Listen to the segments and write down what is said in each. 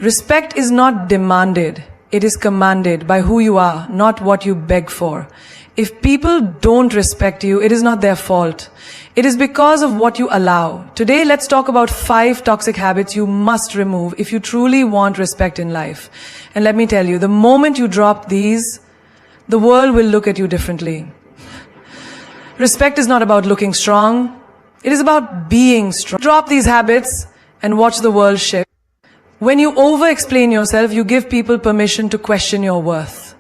Respect is not demanded, it is commanded by who you are, not what you beg for. If people don't respect you, it is not their fault. It is because of what you allow. Today, let's talk about 5 toxic habits you must remove if you truly want respect in life. And let me tell you, the moment you drop these, the world will look at you differently. Respect is not about looking strong. It is about being strong. Drop these habits and watch the world shift. When you over-explain yourself, you give people permission to question your worth.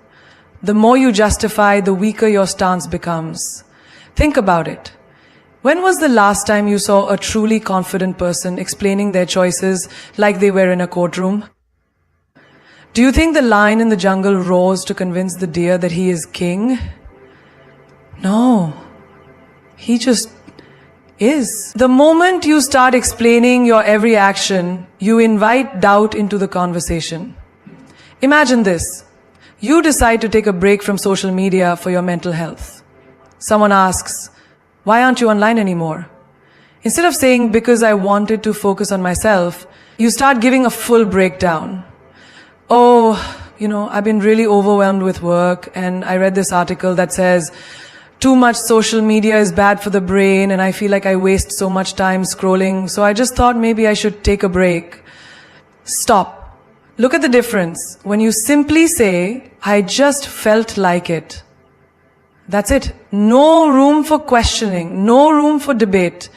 The more you justify, the weaker your stance becomes. Think about it. When was the last time you saw a truly confident person explaining their choices like they were in a courtroom? Do you think the lion in the jungle roars to convince the deer that he is king? No. He just is. The moment you start explaining your every action, you invite doubt into the conversation. Imagine this. You decide to take a break from social media for your mental health. Someone asks, "Why aren't you online anymore?" Instead of saying, "Because I wanted to focus on myself," you start giving a full breakdown. "Oh, I've been really overwhelmed with work, and I read this article that says, too much social media is bad for the brain, and I feel like I waste so much time scrolling, so I just thought maybe I should take a break." Stop. Look at the difference. When you simply say, "I just felt like it." That's it. No room for questioning, no room for debate.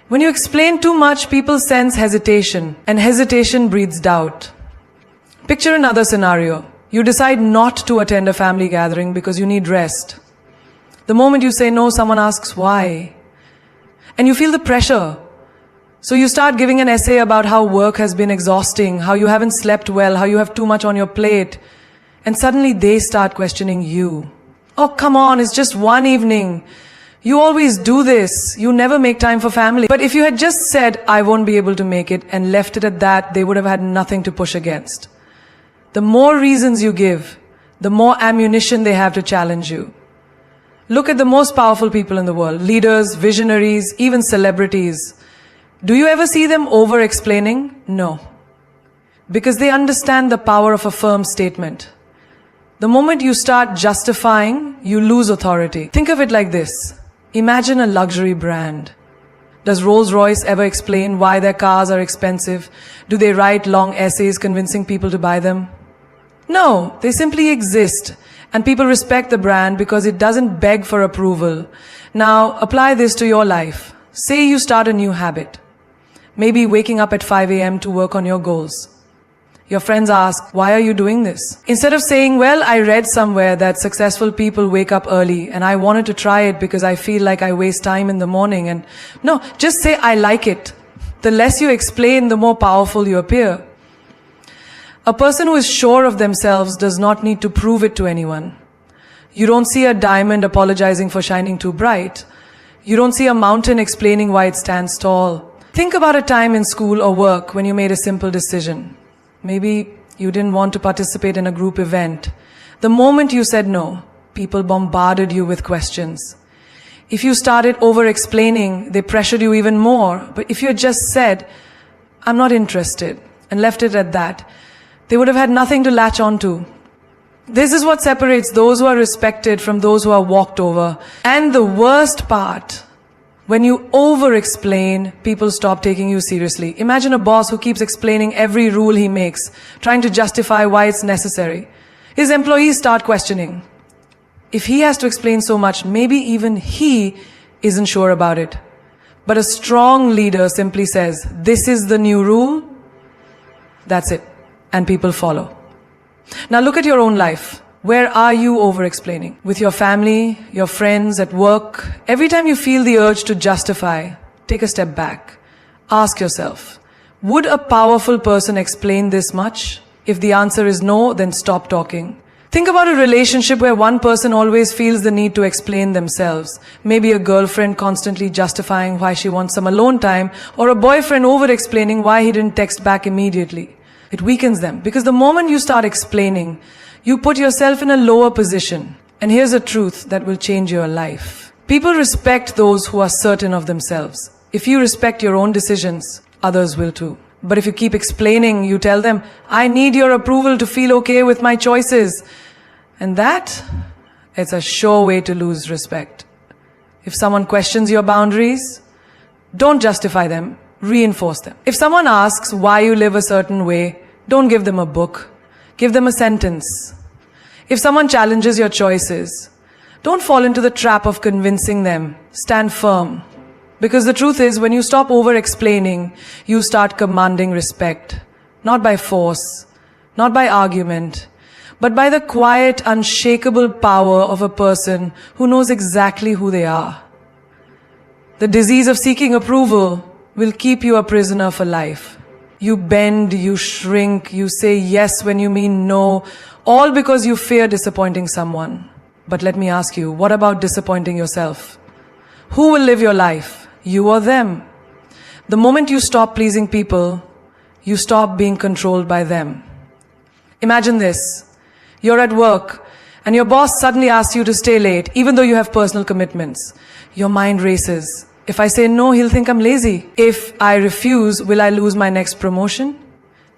When you explain too much, people sense hesitation, and hesitation breeds doubt. Picture another scenario. You decide not to attend a family gathering because you need rest. The moment you say no, someone asks why. And you feel the pressure. So you start giving an essay about how work has been exhausting, how you haven't slept well, how you have too much on your plate. And suddenly they start questioning you. "Oh, come on, it's just one evening. You always do this. You never make time for family." But if you had just said, "I won't be able to make it," and left it at that, they would have had nothing to push against. The more reasons you give, the more ammunition they have to challenge you. Look at the most powerful people in the world, leaders, visionaries, even celebrities. Do you ever see them over-explaining? No. Because they understand the power of a firm statement. The moment you start justifying, you lose authority. Think of it like this. Imagine a luxury brand. Does Rolls-Royce ever explain why their cars are expensive? Do they write long essays convincing people to buy them? No, they simply exist. And people respect the brand because it doesn't beg for approval. Now, apply this to your life. Say you start a new habit. Maybe waking up at 5 a.m. to work on your goals. Your friends ask, "Why are you doing this?" Instead of saying, "Well, I read somewhere that successful people wake up early and I wanted to try it because I feel like I waste time in the morning." And no, just say, "I like it." The less you explain, the more powerful you appear. A person who is sure of themselves does not need to prove it to anyone. You don't see a diamond apologizing for shining too bright. You don't see a mountain explaining why it stands tall. Think about a time in school or work when you made a simple decision. Maybe you didn't want to participate in a group event. The moment you said no, people bombarded you with questions. If you started over-explaining, they pressured you even more. But if you had just said, "I'm not interested," and left it at that, they would have had nothing to latch on to. This is what separates those who are respected from those who are walked over. And the worst part, when you over-explain, people stop taking you seriously. Imagine a boss who keeps explaining every rule he makes, trying to justify why it's necessary. His employees start questioning. If he has to explain so much, maybe even he isn't sure about it. But a strong leader simply says, "This is the new rule." That's it. And people follow. Now look at your own life. Where are you over-explaining? With your family, your friends, at work? Every time you feel the urge to justify, take a step back. Ask yourself, would a powerful person explain this much? If the answer is no, then stop talking. Think about a relationship where one person always feels the need to explain themselves. Maybe a girlfriend constantly justifying why she wants some alone time, or a boyfriend over-explaining why he didn't text back immediately. It weakens them, because the moment you start explaining, you put yourself in a lower position. And here's a truth that will change your life. People respect those who are certain of themselves. If you respect your own decisions, others will too. But if you keep explaining, you tell them, I need your approval to feel okay with my choices. And that, it's a sure way to lose respect. If someone questions your boundaries, don't justify them, reinforce them. If someone asks why you live a certain way, don't give them a book. Give them a sentence. If someone challenges your choices, don't fall into the trap of convincing them. Stand firm. Because the truth is, when you stop over-explaining, you start commanding respect. Not by force, not by argument, but by the quiet, unshakable power of a person who knows exactly who they are. The disease of seeking approval will keep you a prisoner for life. You bend, you shrink, you say yes when you mean no, all because you fear disappointing someone. But let me ask you, what about disappointing yourself? Who will live your life? You or them? The moment you stop pleasing people, you stop being controlled by them. Imagine this. You're at work and your boss suddenly asks you to stay late even though you have personal commitments. Your mind races. If I say no, he'll think I'm lazy. If I refuse, will I lose my next promotion?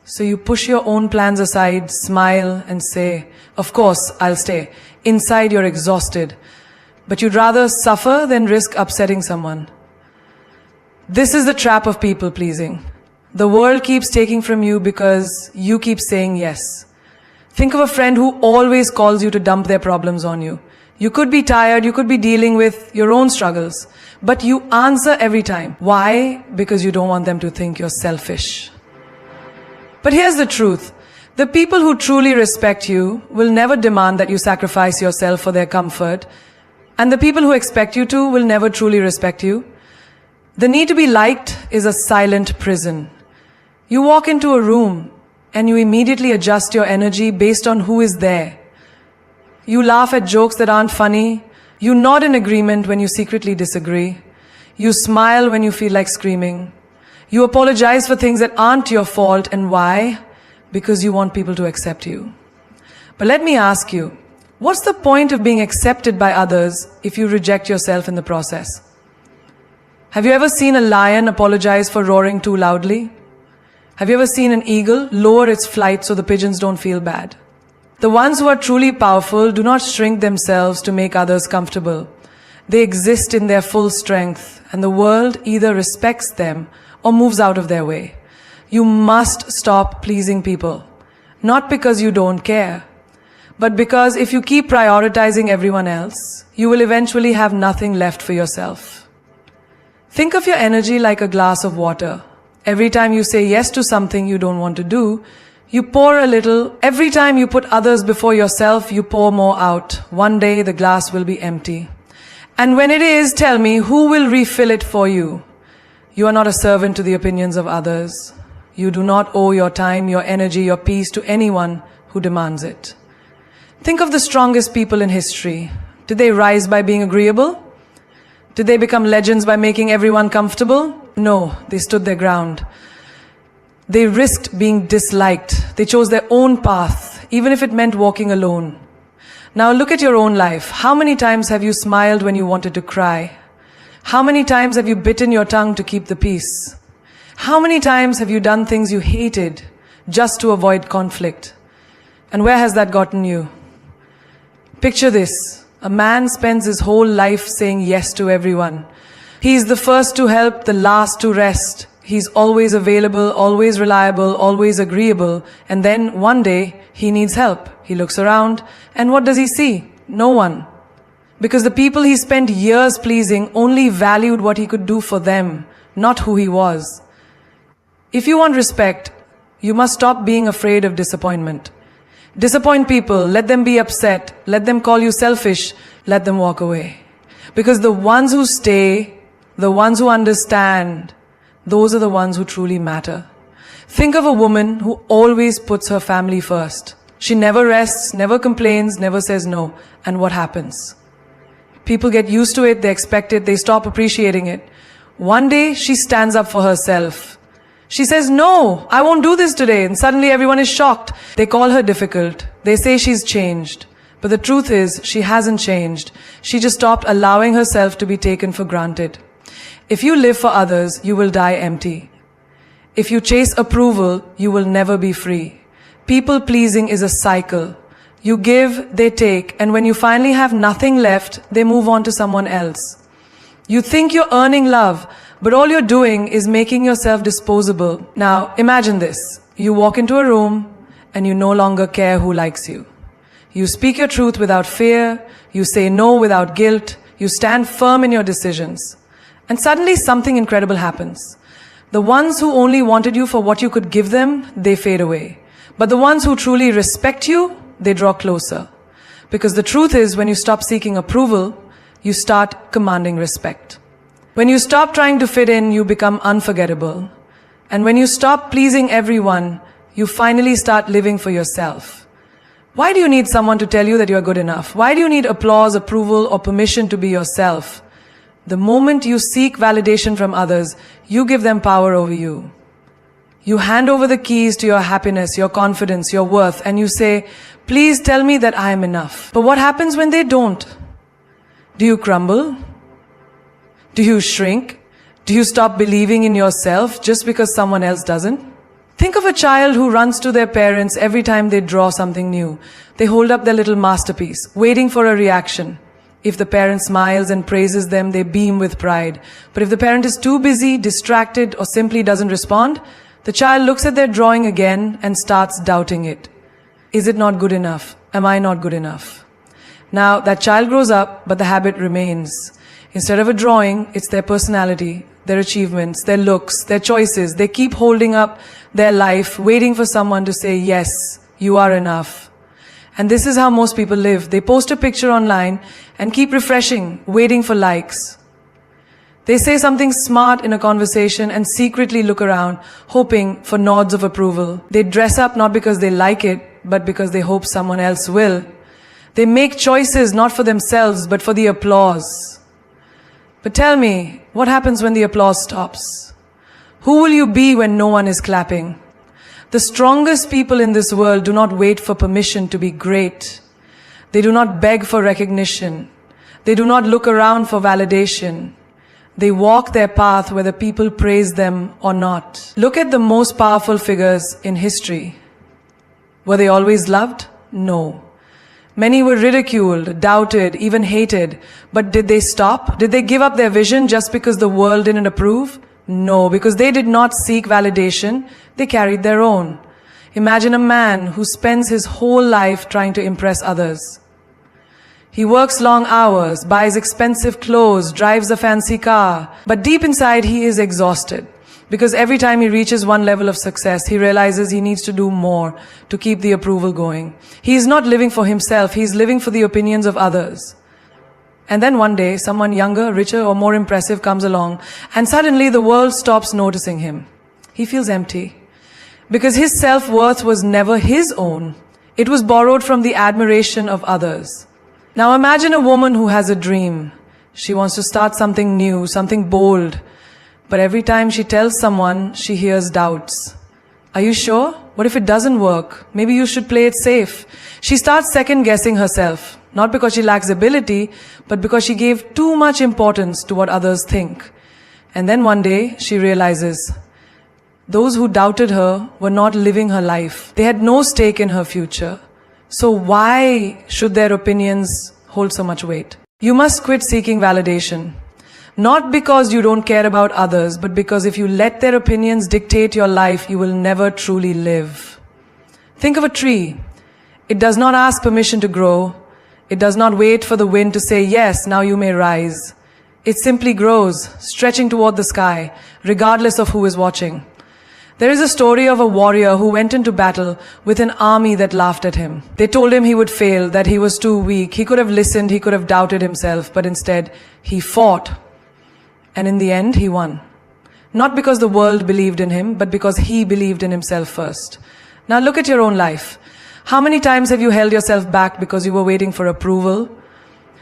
So you push your own plans aside, smile and say, of course, I'll stay. Inside you're exhausted. But you'd rather suffer than risk upsetting someone. This is the trap of people pleasing. The world keeps taking from you because you keep saying yes. Think of a friend who always calls you to dump their problems on you. You could be tired, you could be dealing with your own struggles, but you answer every time. Why? Because you don't want them to think you're selfish. But here's the truth. The people who truly respect you will never demand that you sacrifice yourself for their comfort, and the people who expect you to will never truly respect you. The need to be liked is a silent prison. You walk into a room and you immediately adjust your energy based on who is there. You laugh at jokes that aren't funny. You nod in agreement when you secretly disagree. You smile when you feel like screaming. You apologize for things that aren't your fault. And why? Because you want people to accept you. But let me ask you, what's the point of being accepted by others if you reject yourself in the process? Have you ever seen a lion apologize for roaring too loudly? Have you ever seen an eagle lower its flight so the pigeons don't feel bad? The ones who are truly powerful do not shrink themselves to make others comfortable. They exist in their full strength, and the world either respects them or moves out of their way. You must stop pleasing people, not because you don't care, but because if you keep prioritizing everyone else, you will eventually have nothing left for yourself. Think of your energy like a glass of water. Every time you say yes to something you don't want to do, you pour a little. Every time you put others before yourself, you pour more out. One day the glass will be empty. And when it is, tell me, who will refill it for you? You are not a servant to the opinions of others. You do not owe your time, your energy, your peace to anyone who demands it. Think of the strongest people in history. Did they rise by being agreeable? Did they become legends by making everyone comfortable? No, they stood their ground. They risked being disliked. They chose their own path, even if it meant walking alone. Now look at your own life. How many times have you smiled when you wanted to cry? How many times have you bitten your tongue to keep the peace? How many times have you done things you hated just to avoid conflict? And where has that gotten you? Picture this. A man spends his whole life saying yes to everyone. He is the first to help, the last to rest. He's always available, always reliable, always agreeable. And then one day, he needs help. He looks around, and what does he see? No one. Because the people he spent years pleasing only valued what he could do for them, not who he was. If you want respect, you must stop being afraid of disappointment. Disappoint people, let them be upset, let them call you selfish, let them walk away. Because the ones who stay, the ones who understand, those are the ones who truly matter. Think of a woman who always puts her family first. She never rests, never complains, never says no. And what happens? People get used to it, they expect it, they stop appreciating it. One day, she stands up for herself. She says, no, I won't do this today. And suddenly everyone is shocked. They call her difficult. They say she's changed. But the truth is, she hasn't changed. She just stopped allowing herself to be taken for granted. If you live for others, you will die empty. If you chase approval, you will never be free. People pleasing is a cycle. You give, they take, and when you finally have nothing left, they move on to someone else. You think you're earning love, but all you're doing is making yourself disposable. Now, imagine this. You walk into a room, and you no longer care who likes you. You speak your truth without fear, you say no without guilt, you stand firm in your decisions. And suddenly something incredible happens. The ones who only wanted you for what you could give them, they fade away. But the ones who truly respect you, they draw closer. Because the truth is, when you stop seeking approval, you start commanding respect. When you stop trying to fit in, you become unforgettable. And when you stop pleasing everyone, you finally start living for yourself. Why do you need someone to tell you that you're good enough? Why do you need applause, approval, or permission to be yourself? The moment you seek validation from others, you give them power over you. You hand over the keys to your happiness, your confidence, your worth, and you say, please tell me that I am enough. But what happens when they don't? Do you crumble? Do you shrink? Do you stop believing in yourself just because someone else doesn't? Think of a child who runs to their parents every time they draw something new. They hold up their little masterpiece, waiting for a reaction. If the parent smiles and praises them, they beam with pride. But if the parent is too busy, distracted, or simply doesn't respond, the child looks at their drawing again and starts doubting it. Is it not good enough? Am I not good enough? Now, that child grows up, but the habit remains. Instead of a drawing, it's their personality, their achievements, their looks, their choices. They keep holding up their life, waiting for someone to say, yes, you are enough. And this is how most people live. They post a picture online and keep refreshing, waiting for likes. They say something smart in a conversation and secretly look around, hoping for nods of approval. They dress up not because they like it, but because they hope someone else will. They make choices not for themselves, but for the applause. But tell me, what happens when the applause stops? Who will you be when no one is clapping? The strongest people in this world do not wait for permission to be great. They do not beg for recognition. They do not look around for validation. They walk their path whether people praise them or not. Look at the most powerful figures in history. Were they always loved? No. Many were ridiculed, doubted, even hated. But did they stop? Did they give up their vision just because the world didn't approve? No, because they did not seek validation. They carried their own. Imagine a man who spends his whole life trying to impress others. He works long hours, buys expensive clothes, drives a fancy car. But deep inside, he is exhausted. Because every time he reaches one level of success, he realizes he needs to do more to keep the approval going. He is not living for himself, he is living for the opinions of others. And then one day, someone younger, richer, or more impressive comes along, and suddenly the world stops noticing him. He feels empty. Because his self-worth was never his own. It was borrowed from the admiration of others. Now imagine a woman who has a dream. She wants to start something new, something bold. But every time she tells someone, she hears doubts. Are you sure? What if it doesn't work? Maybe you should play it safe. She starts second-guessing herself, not because she lacks ability, but because she gave too much importance to what others think. And then one day, she realizes, those who doubted her were not living her life. They had no stake in her future. So why should their opinions hold so much weight? You must quit seeking validation. Not because you don't care about others, but because if you let their opinions dictate your life, you will never truly live. Think of a tree. It does not ask permission to grow. It does not wait for the wind to say, yes, now you may rise. It simply grows, stretching toward the sky, regardless of who is watching. There is a story of a warrior who went into battle with an army that laughed at him. They told him he would fail, that he was too weak. He could have listened, he could have doubted himself, but instead, he fought. And in the end, he won. Not because the world believed in him, but because he believed in himself first. Now look at your own life. How many times have you held yourself back because you were waiting for approval?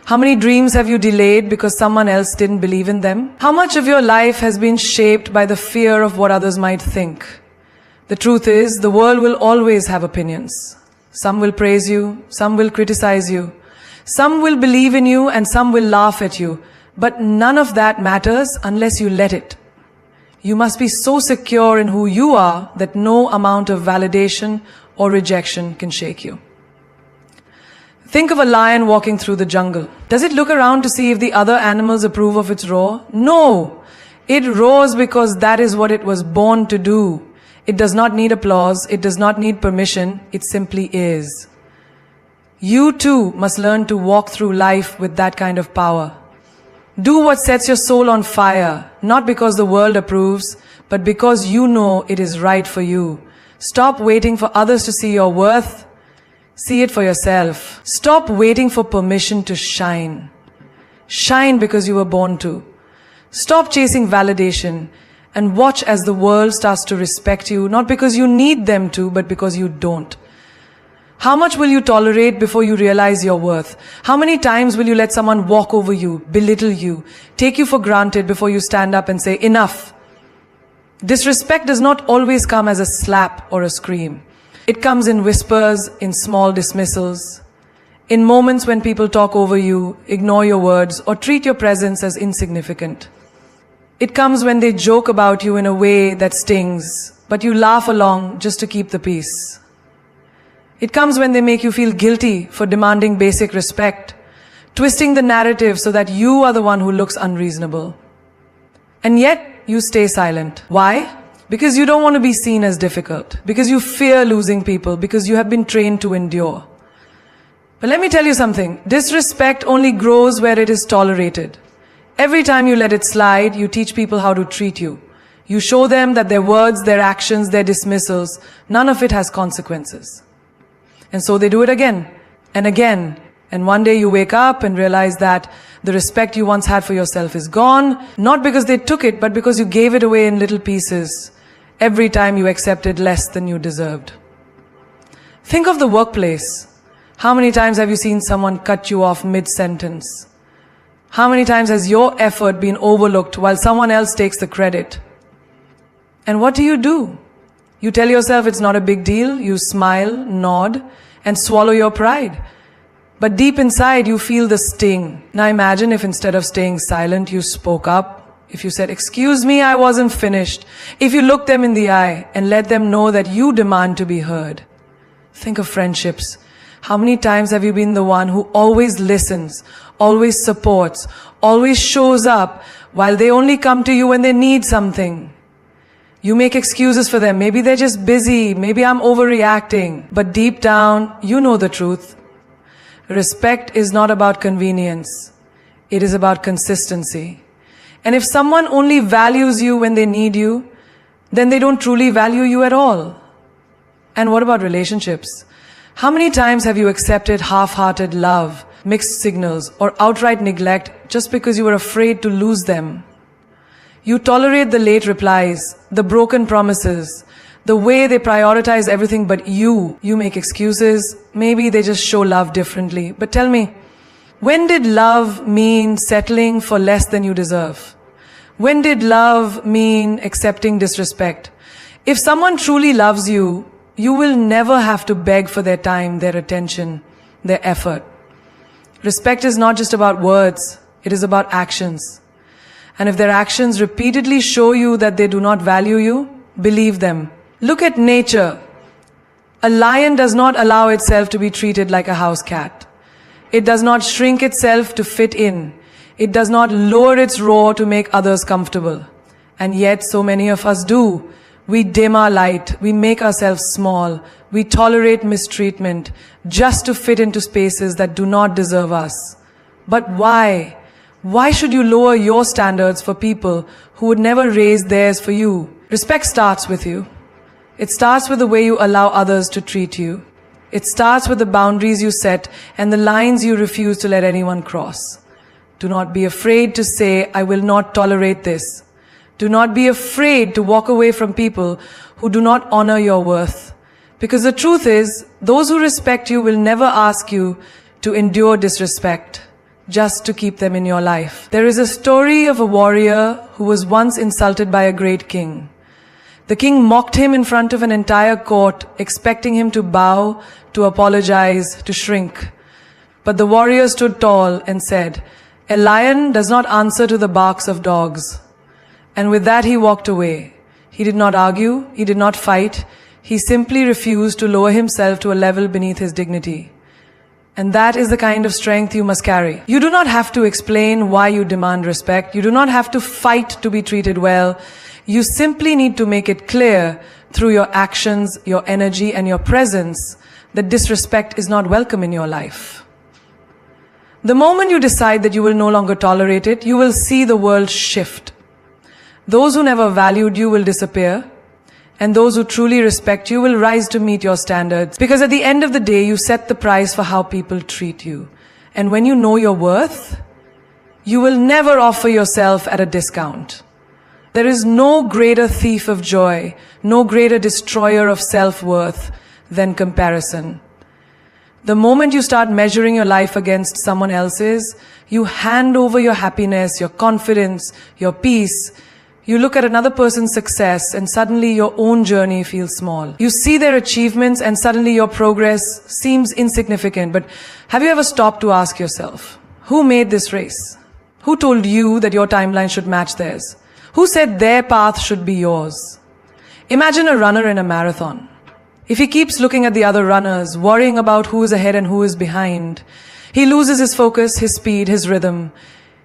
How many dreams have you delayed because someone else didn't believe in them? How much of your life has been shaped by the fear of what others might think? The truth is, the world will always have opinions. Some will praise you, some will criticize you. Some will believe in you and some will laugh at you. But none of that matters unless you let it. You must be so secure in who you are that no amount of validation or rejection can shake you. Think of a lion walking through the jungle. Does it look around to see if the other animals approve of its roar? No! It roars because that is what it was born to do. It does not need applause. It does not need permission. It simply is. You too must learn to walk through life with that kind of power. Do what sets your soul on fire, not because the world approves, but because you know it is right for you. Stop waiting for others to see your worth. See it for yourself. Stop waiting for permission to shine. Shine because you were born to. Stop chasing validation and watch as the world starts to respect you, not because you need them to, but because you don't. How much will you tolerate before you realize your worth? How many times will you let someone walk over you, belittle you, take you for granted before you stand up and say, enough? Disrespect does not always come as a slap or a scream. It comes in whispers, in small dismissals, in moments when people talk over you, ignore your words, or treat your presence as insignificant. It comes when they joke about you in a way that stings, but you laugh along just to keep the peace. It comes when they make you feel guilty for demanding basic respect, twisting the narrative so that you are the one who looks unreasonable. And yet, you stay silent. Why? Because you don't want to be seen as difficult, because you fear losing people, because you have been trained to endure. But let me tell you something, disrespect only grows where it is tolerated. Every time you let it slide, you teach people how to treat you. You show them that their words, their actions, their dismissals, none of it has consequences. And so they do it again and again. And one day you wake up and realize that the respect you once had for yourself is gone, not because they took it, but because you gave it away in little pieces every time you accepted less than you deserved. Think of the workplace. How many times have you seen someone cut you off mid-sentence? How many times has your effort been overlooked while someone else takes the credit? And what do? You tell yourself it's not a big deal, you smile, nod, and swallow your pride. But deep inside you feel the sting. Now imagine if instead of staying silent, you spoke up. If you said, "Excuse me, I wasn't finished." If you looked them in the eye and let them know that you demand to be heard. Think of friendships. How many times have you been the one who always listens, always supports, always shows up, while they only come to you when they need something? You make excuses for them. Maybe they're just busy. Maybe I'm overreacting. But deep down, you know the truth. Respect is not about convenience. It is about consistency. And if someone only values you when they need you, then they don't truly value you at all. And what about relationships? How many times have you accepted half-hearted love, mixed signals, or outright neglect just because you were afraid to lose them? You tolerate the late replies, the broken promises, the way they prioritize everything but you. You make excuses. Maybe they just show love differently. But tell me, when did love mean settling for less than you deserve? When did love mean accepting disrespect? If someone truly loves you, you will never have to beg for their time, their attention, their effort. Respect is not just about words, it is about actions. And if their actions repeatedly show you that they do not value you, believe them. Look at nature. A lion does not allow itself to be treated like a house cat. It does not shrink itself to fit in. It does not lower its roar to make others comfortable. And yet so many of us do. We dim our light, we make ourselves small, we tolerate mistreatment just to fit into spaces that do not deserve us. But why? Why should you lower your standards for people who would never raise theirs for you? Respect starts with you. It starts with the way you allow others to treat you. It starts with the boundaries you set and the lines you refuse to let anyone cross. Do not be afraid to say, "I will not tolerate this." Do not be afraid to walk away from people who do not honor your worth. Because the truth is, those who respect you will never ask you to endure disrespect just to keep them in your life. There is a story of a warrior who was once insulted by a great king. The king mocked him in front of an entire court, expecting him to bow, to apologize, to shrink. But the warrior stood tall and said, "A lion does not answer to the barks of dogs. And with that he walked away. He did not argue, he did not fight, he simply refused to lower himself to a level beneath his dignity. And that is the kind of strength you must carry. You do not have to explain why you demand respect. You do not have to fight to be treated well. You simply need to make it clear through your actions, your energy, and your presence that disrespect is not welcome in your life. The moment you decide that you will no longer tolerate it, you will see the world shift. Those who never valued you will disappear, and those who truly respect you will rise to meet your standards. Because at the end of the day, you set the price for how people treat you. And when you know your worth, you will never offer yourself at a discount. There is no greater thief of joy, no greater destroyer of self-worth than comparison. The moment you start measuring your life against someone else's, you hand over your happiness, your confidence, your peace. You look at another person's success and suddenly your own journey feels small. You see their achievements and suddenly your progress seems insignificant. But have you ever stopped to ask yourself, who made this race? Who told you that your timeline should match theirs? Who said their path should be yours? Imagine a runner in a marathon. If he keeps looking at the other runners, worrying about who is ahead and who is behind, he loses his focus, his speed, his rhythm.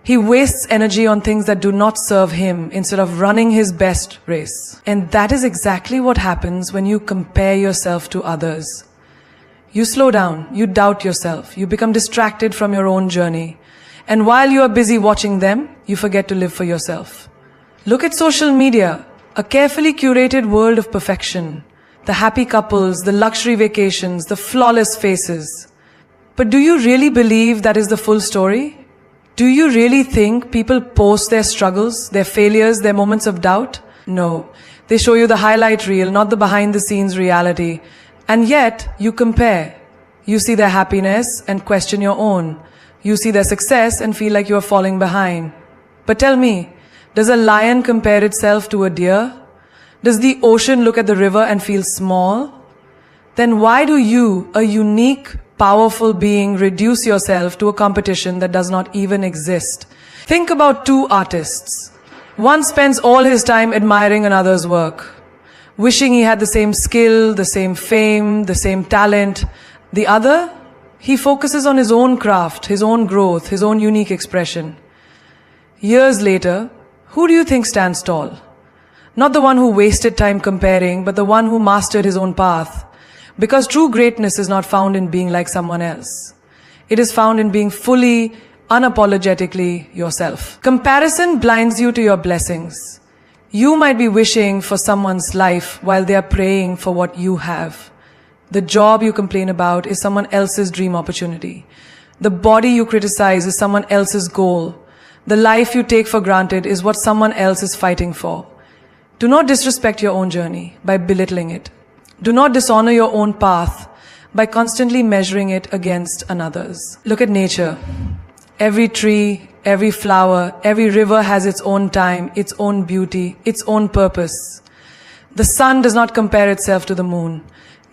He wastes energy on things that do not serve him instead of running his best race. And that is exactly what happens when you compare yourself to others. You slow down, you doubt yourself, you become distracted from your own journey. And while you are busy watching them, you forget to live for yourself. Look at social media, a carefully curated world of perfection. The happy couples, the luxury vacations, the flawless faces. But do you really believe that is the full story? Do you really think people post their struggles, their failures, their moments of doubt? No. They show you the highlight reel, not the behind-the-scenes reality. And yet, you compare. You see their happiness and question your own. You see their success and feel like you are falling behind. But tell me, does a lion compare itself to a deer? Does the ocean look at the river and feel small? Then why do you, a unique, powerful being, reduce yourself to a competition that does not even exist? Think about two artists. One spends all his time admiring another's work, wishing he had the same skill, the same fame, the same talent. The other, he focuses on his own craft, his own growth, his own unique expression. Years later, who do you think stands tall? Not the one who wasted time comparing, but the one who mastered his own path. Because true greatness is not found in being like someone else. It is found in being fully, unapologetically yourself. Comparison blinds you to your blessings. You might be wishing for someone's life while they are praying for what you have. The job you complain about is someone else's dream opportunity. The body you criticize is someone else's goal. The life you take for granted is what someone else is fighting for. Do not disrespect your own journey by belittling it. Do not dishonor your own path by constantly measuring it against another's. Look at nature. Every tree, every flower, every river has its own time, its own beauty, its own purpose. The sun does not compare itself to the moon.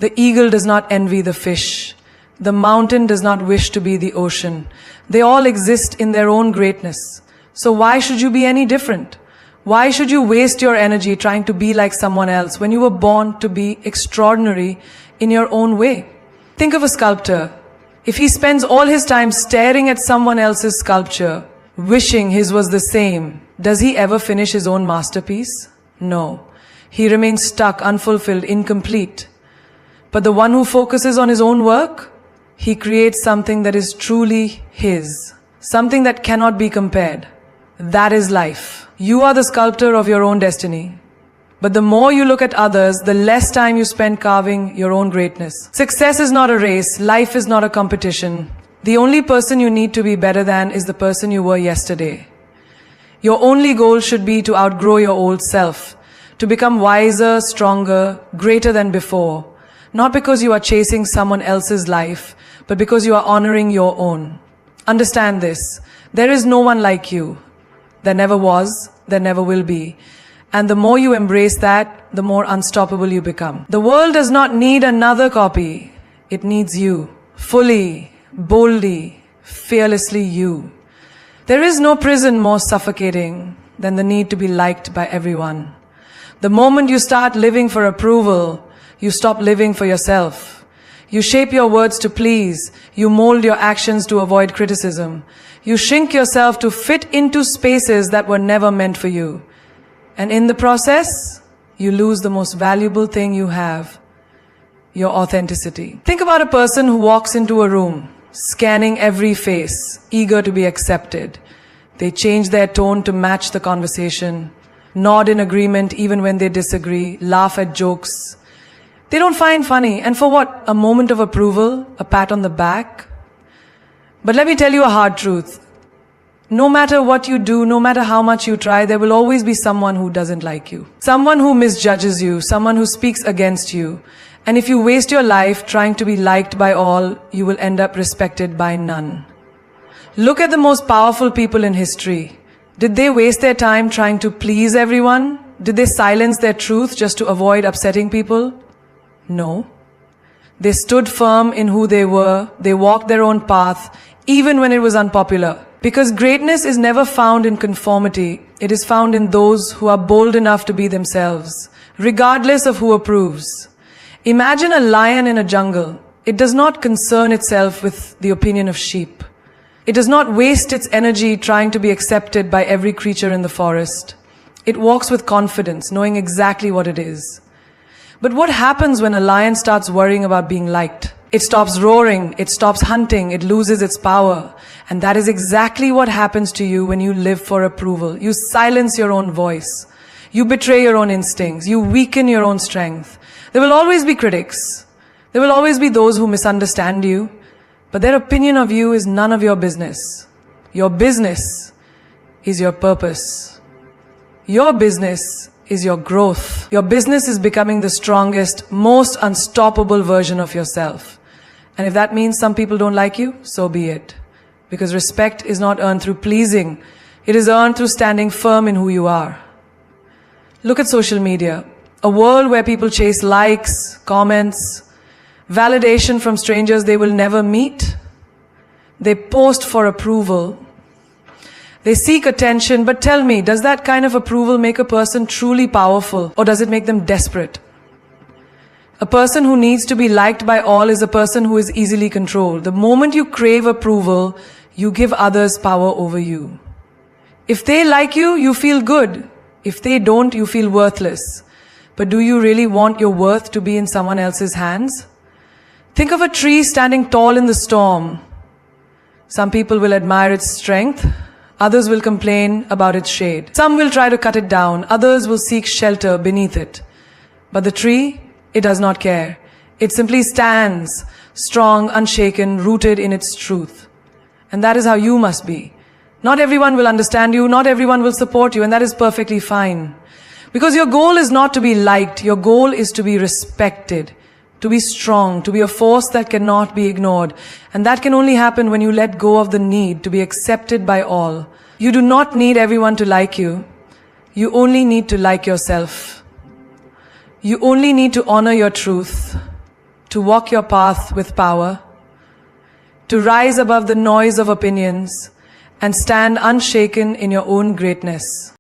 The eagle does not envy the fish. The mountain does not wish to be the ocean. They all exist in their own greatness. So why should you be any different? Why should you waste your energy trying to be like someone else when you were born to be extraordinary in your own way? Think of a sculptor. If he spends all his time staring at someone else's sculpture, wishing his was the same, does he ever finish his own masterpiece? No. He remains stuck, unfulfilled, incomplete. But the one who focuses on his own work, he creates something that is truly his, something that cannot be compared. That is life. You are the sculptor of your own destiny. But the more you look at others, the less time you spend carving your own greatness. Success is not a race. Life is not a competition. The only person you need to be better than is the person you were yesterday. Your only goal should be to outgrow your old self, to become wiser, stronger, greater than before. Not because you are chasing someone else's life, but because you are honoring your own. Understand this. There is no one like you. There never was, there never will be. And the more you embrace that, the more unstoppable you become. The world does not need another copy. It needs you. Fully, boldly, fearlessly you. There is no prison more suffocating than the need to be liked by everyone. The moment you start living for approval, you stop living for yourself. You shape your words to please. You mold your actions to avoid criticism. You shrink yourself to fit into spaces that were never meant for you. And in the process, you lose the most valuable thing you have, your authenticity. Think about a person who walks into a room, scanning every face, eager to be accepted. They change their tone to match the conversation, nod in agreement even when they disagree, laugh at jokes they don't find funny. And for what? A moment of approval, a pat on the back? But let me tell you a hard truth. No matter what you do, no matter how much you try, there will always be someone who doesn't like you. Someone who misjudges you, someone who speaks against you. And if you waste your life trying to be liked by all, you will end up respected by none. Look at the most powerful people in history. Did they waste their time trying to please everyone? Did they silence their truth just to avoid upsetting people? No. They stood firm in who they were. They walked their own path, even when it was unpopular. Because greatness is never found in conformity. It is found in those who are bold enough to be themselves, regardless of who approves. Imagine a lion in a jungle. It does not concern itself with the opinion of sheep. It does not waste its energy trying to be accepted by every creature in the forest. It walks with confidence, knowing exactly what it is. But what happens when a lion starts worrying about being liked? It stops roaring, it stops hunting, it loses its power. And that is exactly what happens to you when you live for approval. You silence your own voice. You betray your own instincts. You weaken your own strength. There will always be critics. There will always be those who misunderstand you. But their opinion of you is none of your business. Your business is your purpose. Your business is your growth. Your business is becoming the strongest, most unstoppable version of yourself. And if that means some people don't like you, so be it. Because respect is not earned through pleasing. It is earned through standing firm in who you are. Look at social media. A world where people chase likes, comments, validation from strangers they will never meet. They post for approval. They seek attention, but tell me, does that kind of approval make a person truly powerful, or does it make them desperate? A person who needs to be liked by all is a person who is easily controlled. The moment you crave approval, you give others power over you. If they like you, you feel good. If they don't, you feel worthless. But do you really want your worth to be in someone else's hands? Think of a tree standing tall in the storm. Some people will admire its strength. Others will complain about its shade. Some will try to cut it down. Others will seek shelter beneath it. But the tree, it does not care. It simply stands, strong, unshaken, rooted in its truth. And that is how you must be. Not everyone will understand you. Not everyone will support you. And that is perfectly fine. Because your goal is not to be liked. Your goal is to be respected. To be strong, to be a force that cannot be ignored. And that can only happen when you let go of the need to be accepted by all. You do not need everyone to like you. You only need to like yourself. You only need to honor your truth, to walk your path with power, to rise above the noise of opinions, and stand unshaken in your own greatness.